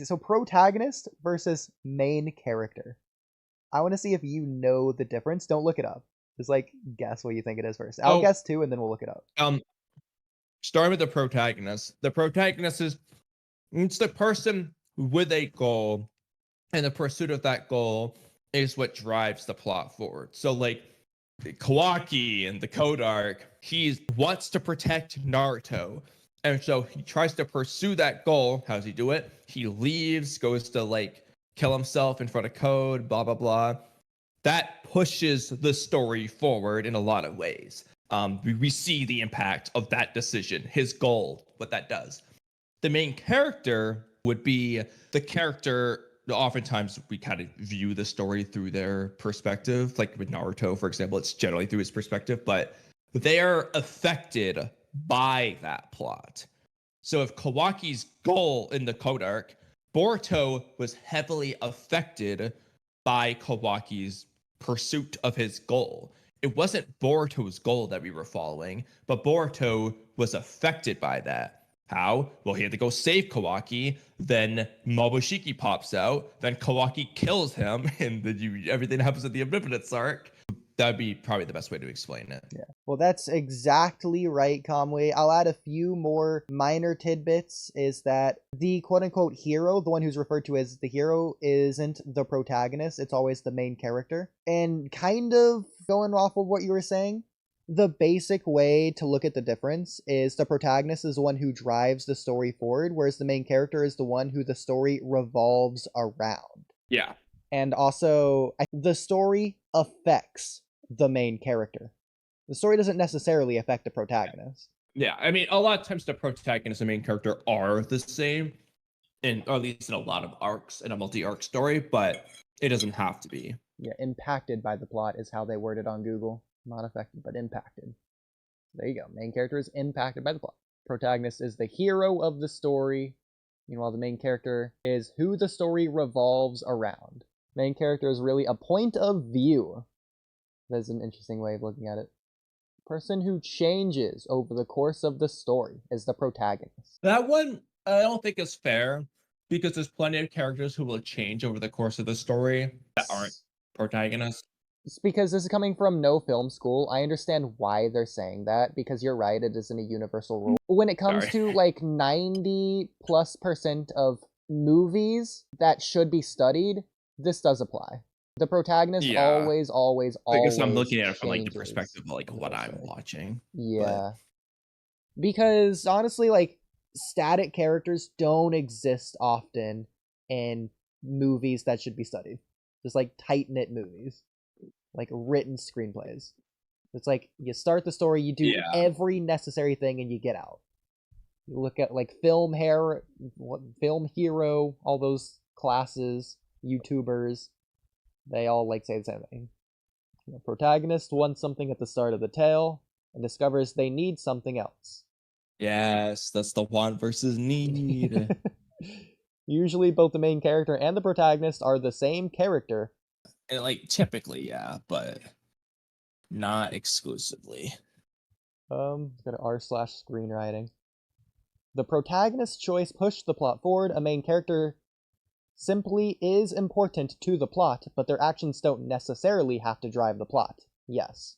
So protagonist versus main character. I want to see if you know the difference. Don't look it up. Just like guess what you think it is first. I'll Oh, guess too, and then we'll look it up. Starting with the protagonist. The protagonist is it's the person with a goal, and the pursuit of that goal is what drives the plot forward. So like Kawaki in the Code arc, he wants to protect Naruto. And so he tries to pursue that goal. How does he do it? He leaves, goes to like kill himself in front of Code, blah, blah, blah. That pushes the story forward in a lot of ways. We see the impact of that decision, his goal, what that does. The main character would be the character. Oftentimes we kind of view the story through their perspective. Like with Naruto, for example, it's generally through his perspective, but they are affected by that plot. So if Kawaki's goal in the Code arc, Boruto was heavily affected by Kawaki's pursuit of his goal. It wasn't Boruto's goal that we were following, but Boruto was affected by that. How? Well, he had to go save Kawaki. Then Momoshiki pops out. Then Kawaki kills him, and then everything happens at the Omnipotence arc. That'd be probably the best way to explain it. Yeah. Well, that's exactly right, Kamui. I'll add a few more minor tidbits, is that the quote-unquote hero, the one who's referred to as the hero, isn't the protagonist. It's always the main character. And kind of going off of what you were saying, the basic way to look at the difference is the protagonist is the one who drives the story forward, whereas the main character is the one who the story revolves around. Yeah. And also, the story affects the main character. The story doesn't necessarily affect the protagonist. Yeah, I mean, a lot of times the protagonist and main character are the same, or at least in a lot of arcs in a multi-arc story, but it doesn't have to be. Yeah, impacted by the plot is how they word it on Google. Not affected, but impacted. There you go. Main character is impacted by the plot. Protagonist is the hero of the story. Meanwhile, the main character is who the story revolves around. Main character is really a point of view. That's an interesting way of looking at it. Person who changes over the course of the story is the protagonist. That one, I don't think is fair, because there's plenty of characters who will change over the course of the story that aren't protagonists. It's because this is coming from no film school. I understand why they're saying that, because you're right, it isn't a universal rule. When it comes to like 90+% of movies that should be studied, this does apply. The protagonist always I guess I'm looking at it from like the changes. perspective of like what I'm watching. Yeah. Because honestly, like, static characters don't exist often in movies that should be studied. Just like tight-knit movies. Like written screenplays. It's like you start the story, you do every necessary thing, and you get out. You look at like film hero, all those classes, YouTubers, they all like say the same thing. The protagonist wants something at the start of the tale and discovers they need something else. Yes, that's the want versus need. Usually both the main character and the protagonist are the same character. And like typically, yeah, but not exclusively. Go to r/screenwriting. The protagonist's choice pushed the plot forward. A main character simply is important to the plot, but their actions don't necessarily have to drive the plot. Yes.